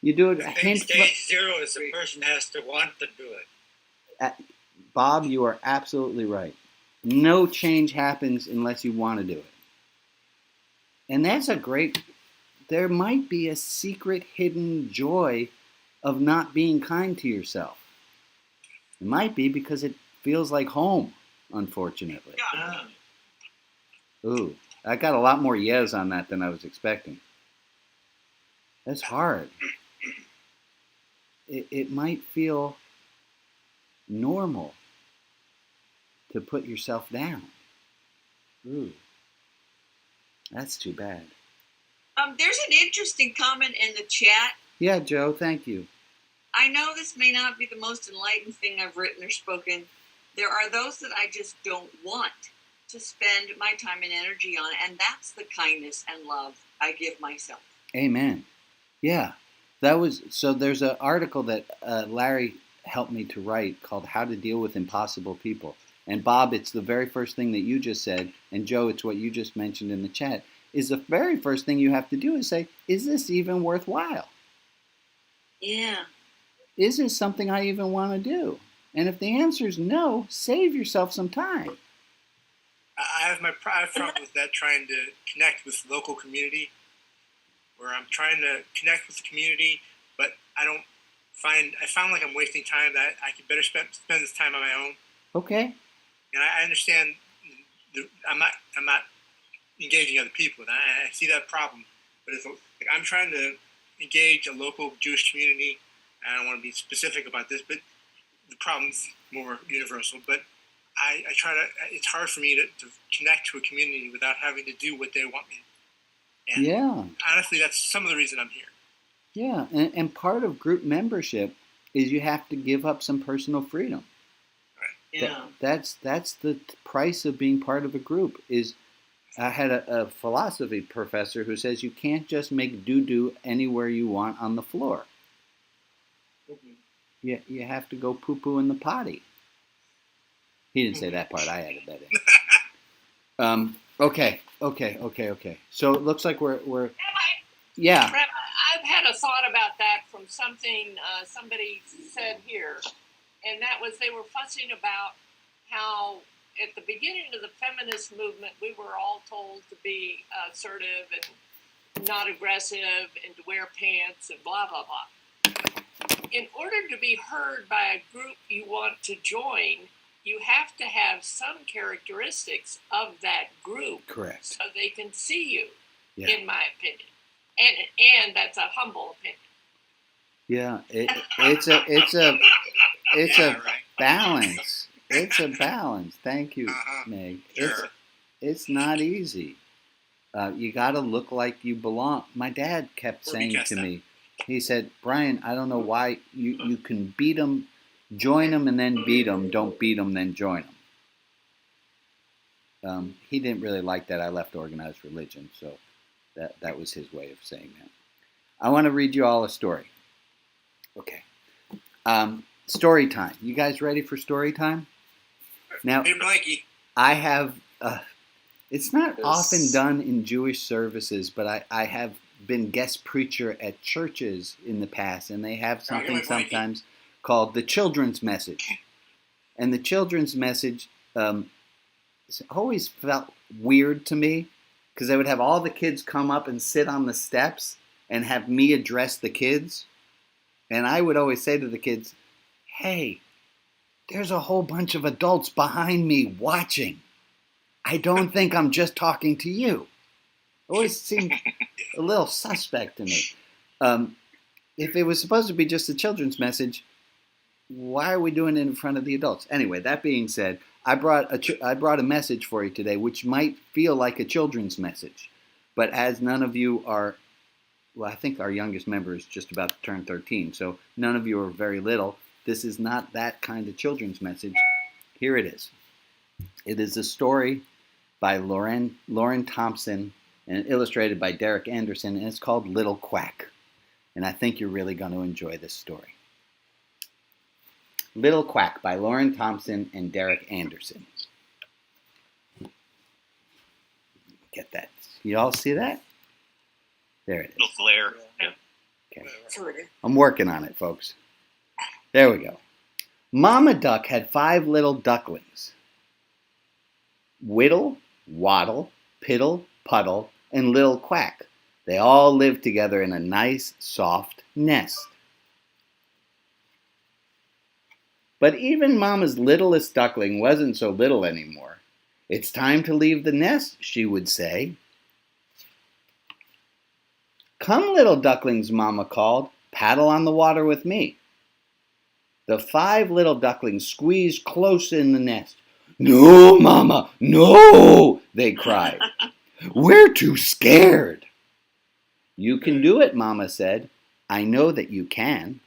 Speaker 1: You do it.
Speaker 13: I think stage 0 is the person has to want to do it.
Speaker 1: Bob, you are absolutely right. No change happens unless you want to do it. And that's there might be a secret hidden joy of not being kind to yourself. It might be because it feels like home, unfortunately. Ooh, I got a lot more yes on that than I was expecting. That's hard. It might feel normal to put yourself down. Ooh, that's too bad.
Speaker 14: There's an interesting comment in the chat.
Speaker 1: Yeah, Joe, thank you.
Speaker 14: I know this may not be the most enlightened thing I've written or spoken. There are those that I just don't want to spend my time and energy on, and that's the kindness and love I give myself.
Speaker 1: Amen. Yeah, so there's an article that Larry helped me to write called How to Deal with Impossible People. And Bob, it's the very first thing that you just said, and Joe, it's what you just mentioned in the chat, is the very first thing you have to do is say, is this even worthwhile?
Speaker 14: Yeah.
Speaker 1: Is this something I even want to do? And if the answer is no, save yourself some time.
Speaker 15: I have problem with that, trying to connect with local community, where I'm trying to connect with the community, but I found like I'm wasting time, that I could better spend this time on my own.
Speaker 1: Okay.
Speaker 15: And I understand I'm not engaging other people, and I see that problem. But I'm trying to engage a local Jewish community. I don't want to be specific about this, but the problem's more universal. But I try to. It's hard for me to connect to a community without having to do what they want me. And
Speaker 1: yeah.
Speaker 15: Honestly, that's some of the reason I'm here.
Speaker 1: Yeah, and part of group membership is you have to give up some personal freedom.
Speaker 8: Yeah.
Speaker 1: That's the price of being part of a group. I had a philosophy professor who says you can't just make doo-doo anywhere you want on the floor. Mm-hmm. You have to go poo-poo in the potty. He didn't say that part. I added that in. Okay. So it looks like we're yeah.
Speaker 4: Rabbi, I've had a thought about that from something somebody said here, and that was they were fussing about how at the beginning of the feminist movement, we were all told to be assertive and not aggressive and to wear pants and blah, blah, blah. In order to be heard by a group you want to join, you have to have some characteristics of that group.
Speaker 1: Correct.
Speaker 4: So they can see you,
Speaker 1: yeah.
Speaker 4: in my opinion. And that's a humble opinion.
Speaker 1: Yeah, it's a balance. It's a balance. Thank you, Meg.
Speaker 15: Sure.
Speaker 1: It's not easy. You got to look like you belong. My dad kept saying to me, he said, Brian, I don't know why you can beat them, join them, and then beat them. Don't beat them, then join them. He didn't really like that I left organized religion, so that was his way of saying that. I want to read you all a story. Okay. Story time. You guys ready for story time? Now,
Speaker 15: hey, Blanky.
Speaker 1: I have, it's not often done in Jewish services, but I have been guest preacher at churches in the past, and they have something sometimes called the children's message. And the children's message always felt weird to me, because they would have all the kids come up and sit on the steps and have me address the kids. And I would always say to the kids, hey, there's a whole bunch of adults behind me watching. I don't think I'm just talking to you. It always seemed a little suspect to me. If it was supposed to be just a children's message, why are we doing it in front of the adults? Anyway, that being said, I brought a message for you today, which might feel like a children's message. But as none of you are, well, I think our youngest member is just about to turn 13, so none of you are very little. This is not that kind of children's message. Here it is. It is a story by Lauren Thompson and illustrated by Derek Anderson, and it's called Little Quack. And I think you're really going to enjoy this story. Little Quack by Lauren Thompson and Derek Anderson. Get that. You all see that? There it is.
Speaker 18: Little glare. Yeah.
Speaker 1: Okay. I'm working on it, folks. There we go. Mama Duck had 5 little ducklings. Whittle, Waddle, Piddle, Puddle, and Little Quack. They all lived together in a nice, soft nest. But even Mama's littlest duckling wasn't so little anymore. It's time to leave the nest, she would say. Come, little ducklings, Mama called. Paddle on the water with me. The 5 little ducklings squeezed close in the nest. No, Mama, no, they cried. We're too scared. You can do it, Mama said. I know that you can.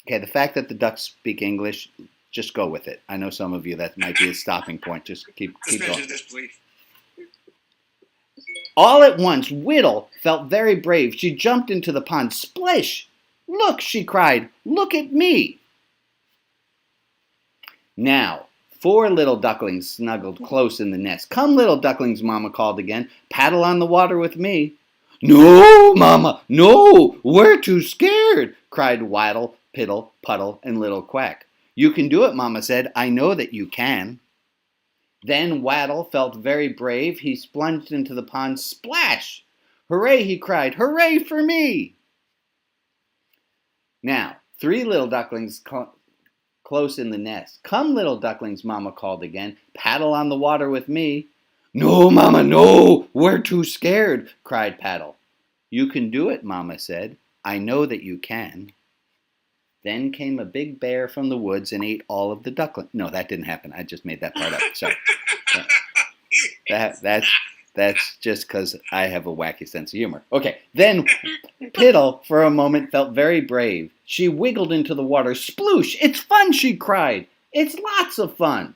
Speaker 1: Okay, the fact that the ducks speak English, just go with it. I know some of you that might be a stopping point. Just keep going. All at once, Whittle felt very brave. She jumped into the pond. Splish! Look, she cried. Look at me. Now, 4 little ducklings snuggled close in the nest. Come, little ducklings, Mama called again. Paddle on the water with me. No, Mama, no, we're too scared, cried Waddle, Piddle, Puddle, and Little Quack. You can do it, Mama said. I know that you can. Then Waddle felt very brave. He plunged into the pond. Splash! Hooray, he cried. Hooray for me! Now, 3 little ducklings close in the nest. Come, little ducklings, Mama called again. Paddle on the water with me. No, Mama, no, we're too scared, cried Paddle. You can do it, Mama said. I know that you can. Then came a big bear from the woods and ate all of the ducklings. No, that didn't happen. I just made that part up. So that's just because I have a wacky sense of humor. Okay, then Piddle, for a moment, felt very brave. She wiggled into the water. Sploosh! It's fun, she cried. It's lots of fun.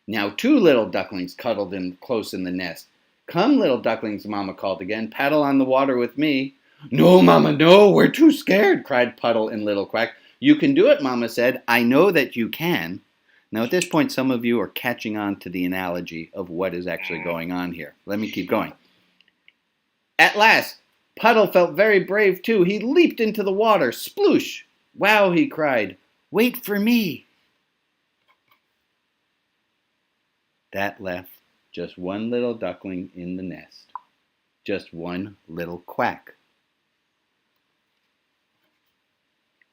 Speaker 1: Now 2 little ducklings cuddled in close in the nest. Come, little ducklings, Mama called again. Paddle on the water with me. No, Mama, no, we're too scared, cried Puddle and Little Quack. You can do it, Mama said. I know that you can. Now at this point, some of you are catching on to the analogy of what is actually going on here. Let me keep going. At last, Puddle felt very brave too. He leaped into the water. Sploosh! Wow, he cried. Wait for me. That left just 1 little duckling in the nest. Just 1 little quack.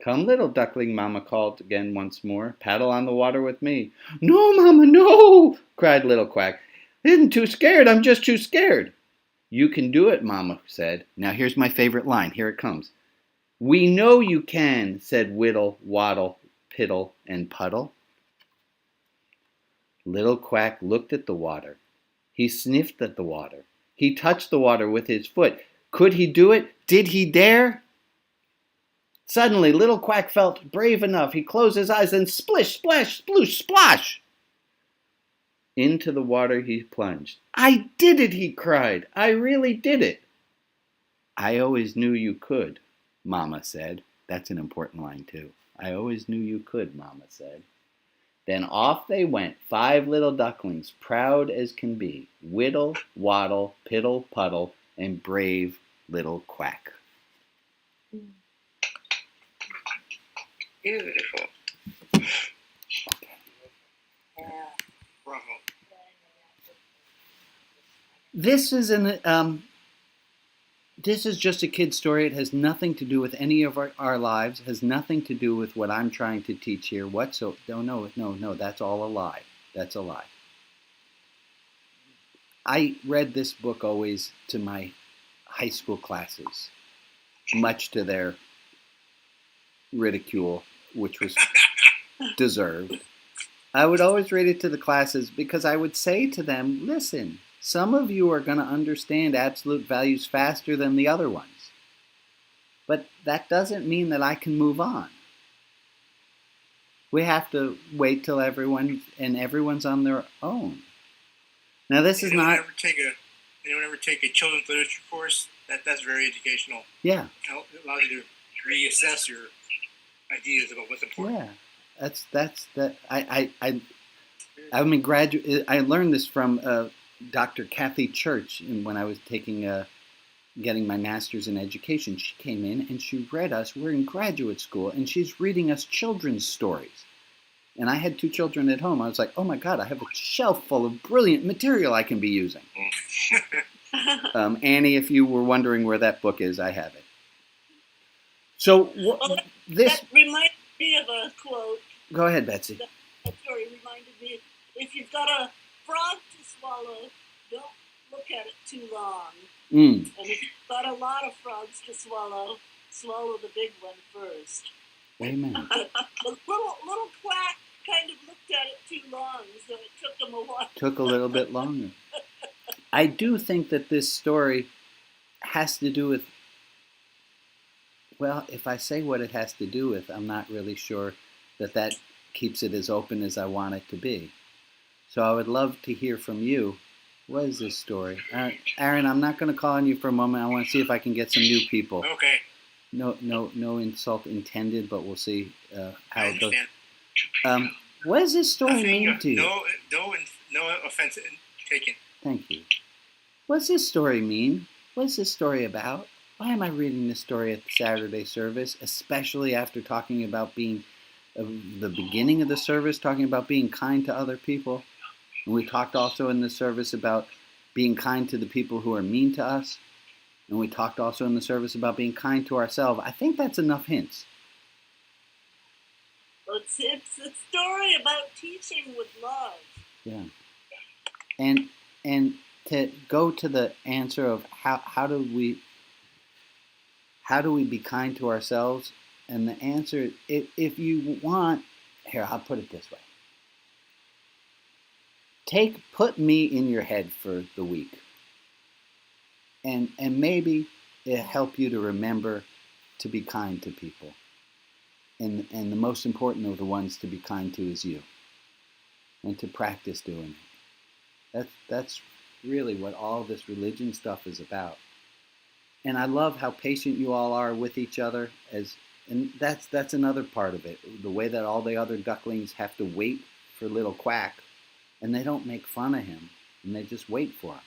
Speaker 1: Come, little duckling, Mama called again once more. Paddle on the water with me. No, Mama, no, cried Little Quack. I'm too scared. I'm just too scared. You can do it, Mama said. Now here's my favorite line. Here it comes. We know you can, said Whittle, Waddle, Piddle, and Puddle. Little Quack looked at the water. He sniffed at the water. He touched the water with his foot. Could he do it? Did he dare? Suddenly, Little Quack felt brave enough. He closed his eyes and splish, splash, sploosh, splash. Into the water he plunged. I did it, he cried. I really did it. I always knew you could, Mama said. That's an important line, too. I always knew you could, Mama said. Then off they went, 5 little ducklings, proud as can be. Whittle, Waddle, Piddle, Puddle, and brave Little Quack.
Speaker 14: Beautiful.
Speaker 15: Bravo.
Speaker 1: This is just a kid's story. It has nothing to do with any of our lives. It has nothing to do with what I'm trying to teach here. No, that's all a lie. That's a lie. I read this book always to my high school classes, much to their ridicule, which was deserved. I would always read it to the classes because I would say to them, listen, some of you are going to understand absolute values faster than the other ones. But that doesn't mean that I can move on. We have to wait till everyone's on their own. Now this is not...
Speaker 15: Anyone ever take a children's literature course? That's very educational.
Speaker 1: Yeah.
Speaker 15: It allows you to reassess your ideas about what's important.
Speaker 1: Yeah. I learned this from Dr. Kathy Church when I was getting my master's in education. She came in and she read us. We're in graduate school, and she's reading us children's stories. And I had 2 children at home. I was like, oh my God, I have a shelf full of brilliant material I can be using. Annie, if you were wondering where that book is, I have it. So
Speaker 10: that reminded me of a quote.
Speaker 1: Go ahead, Betsy.
Speaker 10: That story reminded me, if you've got a frog to swallow, don't look at it too long. And if you've got a lot of frogs to swallow the big one first.
Speaker 1: Amen.
Speaker 10: The little Quack kind of looked at it too long, so it took him a while.
Speaker 1: Took a little bit longer. I do think that this story has to do with, well, if I say what it has to do with, I'm not really sure that keeps it as open as I want it to be. So I would love to hear from you. What is this story? Aaron, I'm not going to call on you for a moment. I want to see if I can get some new people.
Speaker 15: Okay.
Speaker 1: No insult intended, but we'll see how it goes. What does this story mean to you?
Speaker 15: No offense taken.
Speaker 1: Thank you. What does this story mean? What is this story about? Why am I reading this story at the Saturday service, especially after talking about being the beginning of the service, talking about being kind to other people? And we talked also in the service about being kind to the people who are mean to us. And we talked also in the service about being kind to ourselves. I think that's enough hints.
Speaker 10: It's a story about teaching with love.
Speaker 1: Yeah. And and to go to the answer of how do we be kind to ourselves, and the answer, if you want, here, I'll put it this way. Put me in your head for the week, and maybe it'll help you to remember to be kind to people. And the most important of the ones to be kind to is you, and to practice doing it. That's really what all this religion stuff is about. And I love how patient you all are with each other, and that's another part of it. The way that all the other ducklings have to wait for little Quack, and they don't make fun of him, and they just wait for him.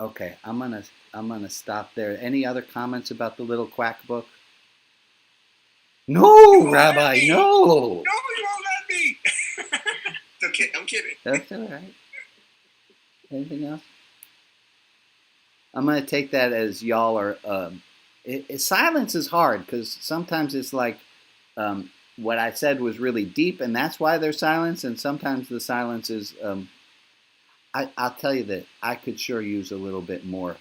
Speaker 1: Okay, I'm gonna stop there. Any other comments about the little Quack book? No, Rabbi, no.
Speaker 15: No, you won't let me. Okay, I'm kidding.
Speaker 1: That's all right. Anything else? I'm gonna take that as y'all are. Silence is hard because sometimes it's like what I said was really deep, and that's why there's silence. And sometimes the silence is. I'll tell you that I could sure use a little bit more.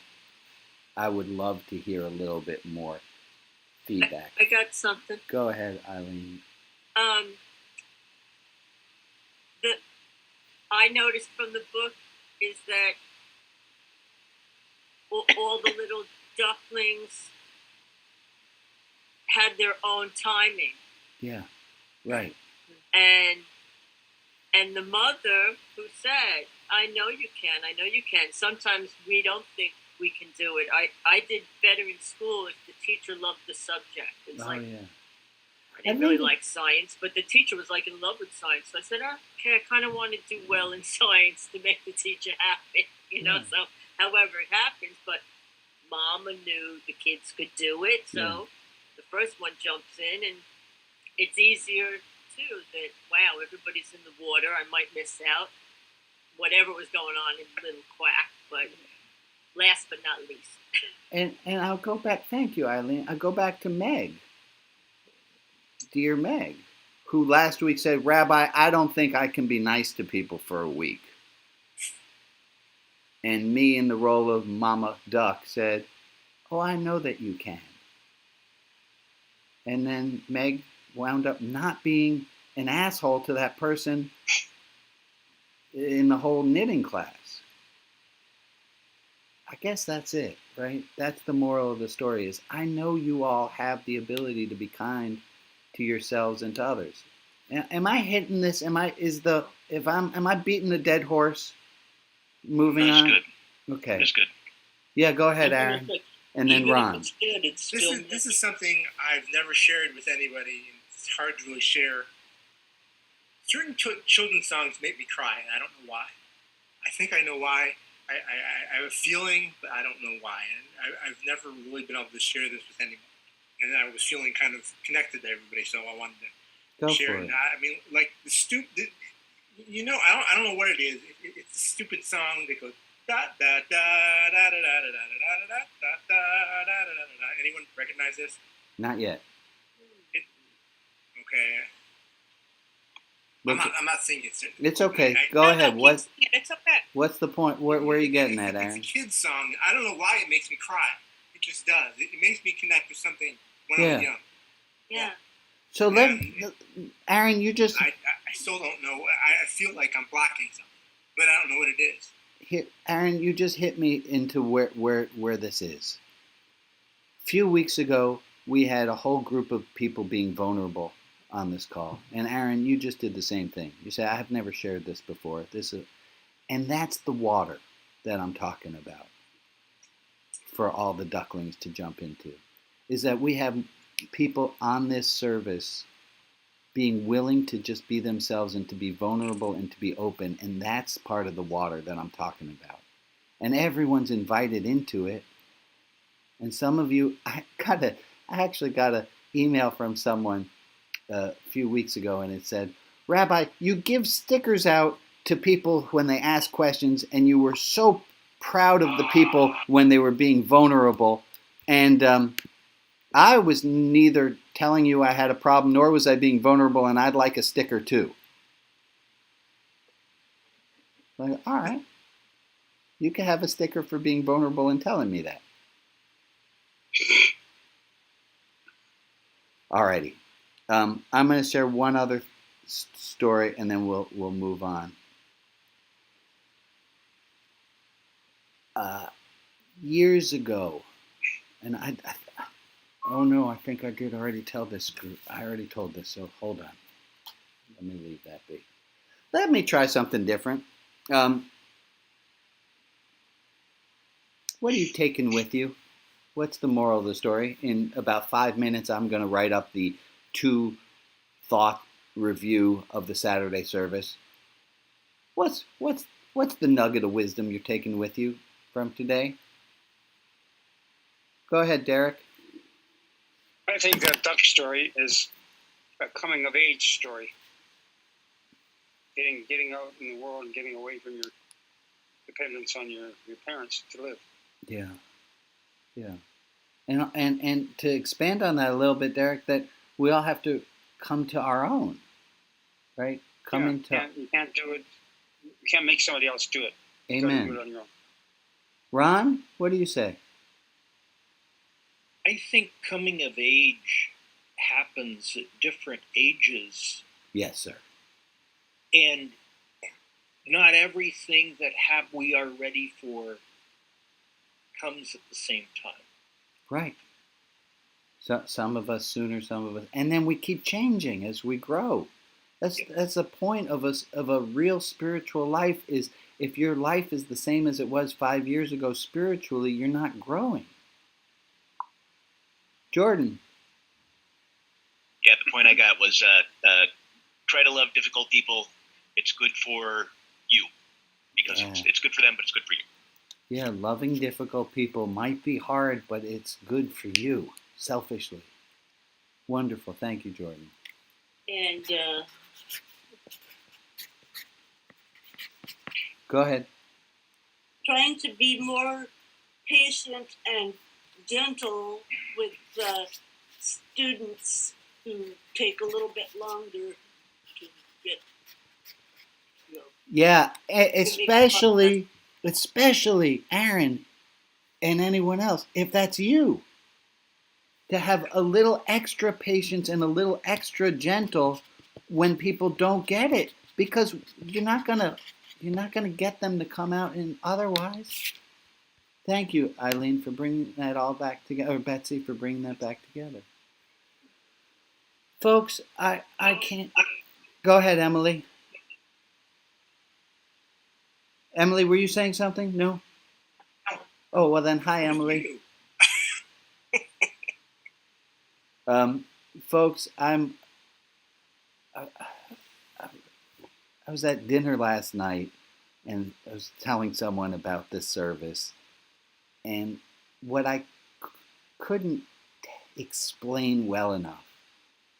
Speaker 1: I would love to hear a little bit more feedback.
Speaker 17: I got something.
Speaker 1: Go ahead, Eileen.
Speaker 17: That I noticed from the book is that all the little ducklings had their own timing.
Speaker 1: Yeah, right.
Speaker 17: And the mother who said, I know you can. Sometimes we don't think we can do it. I did better in school if the teacher loved the subject. It's
Speaker 1: yeah.
Speaker 17: I didn't really like science, but the teacher was like in love with science. So I said, okay, I kind of want to do well in science to make the teacher happy, So however it happens, but Mama knew the kids could do it. So the first one jumps in, and it's easier too that, wow, everybody's in the water. I might miss out. Whatever was going on in Little Quack, but last but not least.
Speaker 1: And I'll go back, thank you, Eileen. I'll go back to Meg, dear Meg, who last week said, Rabbi, I don't think I can be nice to people for a week. And me in the role of Mama Duck said, oh, I know that you can. And then Meg wound up not being an asshole to that person in the whole knitting class. I guess that's it, right? That's the moral of the story is I know you all have the ability to be kind to yourselves and to others. Am I hitting this? Am I beating the dead horse? Moving on?
Speaker 18: That's good.
Speaker 1: Okay.
Speaker 18: That's good.
Speaker 1: Yeah, go ahead, Aaron. And then Ron.
Speaker 15: This is something I've never shared with anybody. It's hard to really share. Certain children's songs make me cry, and I don't know why. I think I know why. I have a feeling, but I don't know why. And I've never really been able to share this with anyone. And I was feeling kind of connected to everybody, so I wanted to share it. I mean, like the stupid, I don't know what it is. It's a stupid song that goes da da da da da da da da da da da da. Anyone recognize this?
Speaker 1: Not yet.
Speaker 15: Okay. I'm not singing it.
Speaker 1: It's okay. Go ahead.
Speaker 8: It's okay.
Speaker 1: What's the point? Where are you getting at, Aaron?
Speaker 15: It's a kid's song. I don't know why it makes me cry. It just does. It makes me connect with something when I was young.
Speaker 8: Yeah.
Speaker 1: So Aaron, you just...
Speaker 15: I still don't know. I feel like I'm blocking something, but I don't know what it is.
Speaker 1: Aaron, you just hit me into where this is. A few weeks ago, we had a whole group of people being vulnerable on this call. And Aaron, you just did the same thing. You said, I have never shared this before. And that's the water that I'm talking about for all the ducklings to jump into, is that we have people on this service being willing to just be themselves and to be vulnerable and to be open. And that's part of the water that I'm talking about. And everyone's invited into it. And some of you, I actually got an email from someone a few weeks ago, and it said, Rabbi, you give stickers out to people when they ask questions, and you were so proud of the people when they were being vulnerable. And I was neither telling you I had a problem, nor was I being vulnerable, and I'd like a sticker too. Like, all right. You can have a sticker for being vulnerable and telling me that. Alrighty. I'm going to share one other story, and then we'll move on. Years ago, and oh no, I think I did already tell this group. I already told this, so hold on. Let me leave that be. Let me try something different. What are you taking with you? What's the moral of the story? In about 5 minutes, I'm going to write up the 2-thought review of the Saturday service. What's the nugget of wisdom you're taking with you from today? Go ahead, Derek.
Speaker 18: I think that duck story is a coming of age story. Getting out in the world and getting away from your dependence on your parents to live.
Speaker 1: Yeah. And to expand on that a little bit, Derek, that we all have to come to our own, right?
Speaker 18: You can't do it. You can't make somebody else do it.
Speaker 1: Amen.
Speaker 18: You do it on your own.
Speaker 1: Ron, what do you say?
Speaker 19: I think coming of age happens at different ages.
Speaker 1: Yes, sir.
Speaker 19: And not everything that we are ready for comes at the same time.
Speaker 1: Right. So some of us sooner, some of us, and then we keep changing as we grow. That's the point of a real spiritual life. Is if your life is the same as it was 5 years ago spiritually, you're not growing. Jordan.
Speaker 20: Yeah, the point I got was try to love difficult people. It's good for you because it's good for them, but it's good for you.
Speaker 1: Yeah, loving difficult people might be hard, but it's good for you, selfishly. Wonderful. Thank you, Jordan.
Speaker 10: And
Speaker 1: go ahead.
Speaker 10: Trying to be more patient and gentle with students who take a little bit longer to get.
Speaker 1: Yeah, especially Aaron and anyone else, if that's you, to have a little extra patience and a little extra gentle when people don't get it, because you're not gonna get them to come out in otherwise. Thank you, Eileen, for bringing that all back together, or Betsy for bringing that back together. Folks, I can't. Go ahead, Emily. Emily, were you saying something? No? Oh, well then, hi, Emily. Folks, I was at dinner last night, and I was telling someone about this service, and what I couldn't explain well enough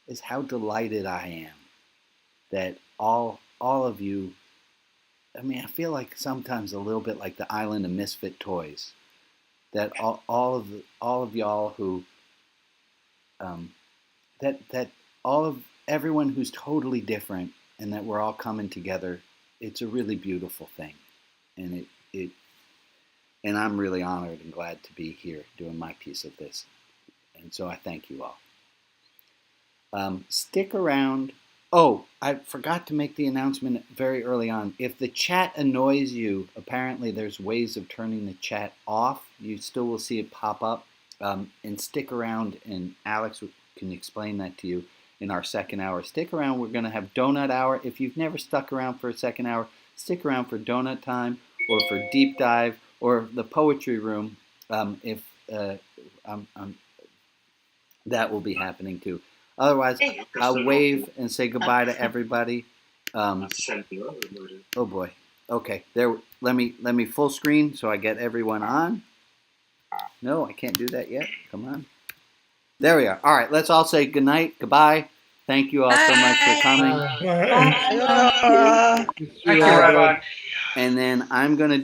Speaker 1: is how delighted I am that all of you. I mean, I feel like sometimes a little bit like the island of misfit toys. That all of y'all who, that all of everyone who's totally different, and that we're all coming together. It's a really beautiful thing, and and I'm really honored and glad to be here doing my piece of this, and so I thank you all. Stick around. Oh, I forgot to make the announcement very early on. If the chat annoys you, apparently there's ways of turning the chat off. You still will see it pop up. And stick around, and Alex can explain that to you in our second hour. Stick around. We're going to have donut hour. If you've never stuck around for a second hour, stick around for donut time or for deep dive or the poetry room. That will be happening too. Otherwise, I'll wave and say goodbye to everybody. Oh boy. Okay. There. Let me full screen so I get everyone on. No, I can't do that yet. Come on. There we are. All right. Let's all say good night. Goodbye. Thank you all so much for coming.
Speaker 11: Thank you, Rabbi.
Speaker 1: And then I'm going to do